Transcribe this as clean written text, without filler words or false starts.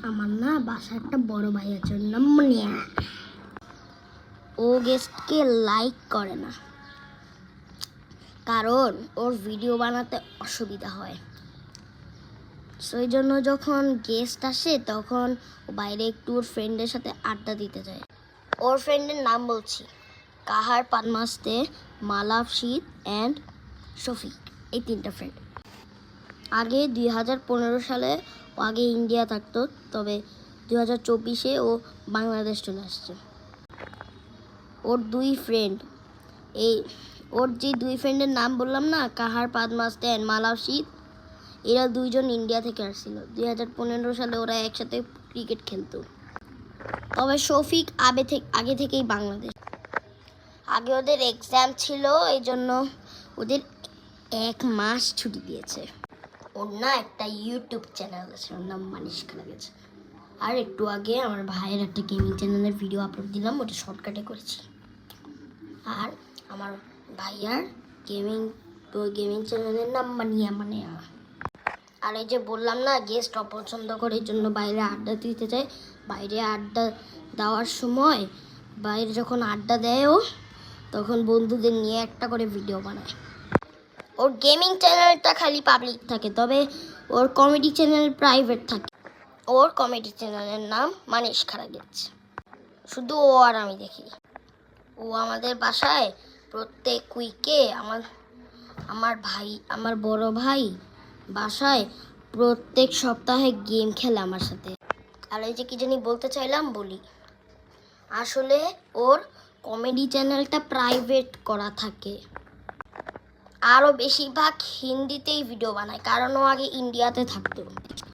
আমার না বাসায় একটা বড় ভাই আছে, নাম মুনিয়া। ও গেস্টকে লাইক করে না, কারণ ওর ভিডিও বানাতে অসুবিধা হয়। সেই জন্য যখন গেস্ট আসে তখন ও বাইরে একটু ওর ফ্রেন্ডের সাথে আড্ডা দিতে যায়। ওর ফ্রেন্ডের নাম বলছি, কাহার পানমাস্তে, মালাফশিদ অ্যান্ড শফিক, এই তিনটা ফ্রেন্ড। আগে 2015 সালে ও আগে ইন্ডিয়া থাকতো, তবে 2024-এ ও বাংলাদেশ চলে আসছে। ওর দুই ফ্রেন্ড, ওর যে দুই ফ্রেন্ডের নাম বললাম না, কাহার পাদমাস্তে অ্যান্ড মালাফশিদ, এরা দুইজন ইন্ডিয়া থেকে আসছিল। 2015 সালে ওরা একসাথে ক্রিকেট খেলতো। তবে শফিক আগে থেকেই বাংলাদেশ। আগে ওদের এক্সাম ছিল, এই জন্য ওদের 1 মাস ছুটি দিয়েছে। ওর না একটা ইউটিউব চ্যানেল আছে, ওর নাম মানিশ খানা গেছে। আর একটু আগে আমার ভাইয়ের একটা গেমিং চ্যানেলের ভিডিও আপলোড দিলাম, ওটা শর্টকাটে করেছি। আর আমার ভাইয়ার গেমিং চ্যানেলের নাম মানিয়া। আর এই যে বললাম না গেস্ট অপছন্দ করে, এই জন্য বাইরে আড্ডা দিতে যায়। বাইরে আড্ডা দেওয়ার সময়, বাইরে যখন আড্ডা দেয়ও, তখন বন্ধুদের নিয়ে একটা করে ভিডিও বানায়। ওর গেমিং চ্যানেলটা খালি পাবলিক থাকে, তবে ওর কমেডি চ্যানেল প্রাইভেট থাকে। ওর কমেডি চ্যানেলের নাম মানিশ খানা গেছে। শুধু ও আর আমি দেখি। ও আমাদের বাসায় প্রত্যেক উইকে আমার বড় ভাই বাসায় প্রত্যেক সপ্তাহে গেম খেলে আমার সাথে। আর এই যে কি জানি বলতে চাইলাম বলি, আসলে ওর কমেডি চ্যানেলটা প্রাইভেট করা থাকে। আরও বেশিরভাগ হিন্দিতেই ভিডিও বানায়, কারণ ও আগে ইন্ডিয়াতে থাকতো।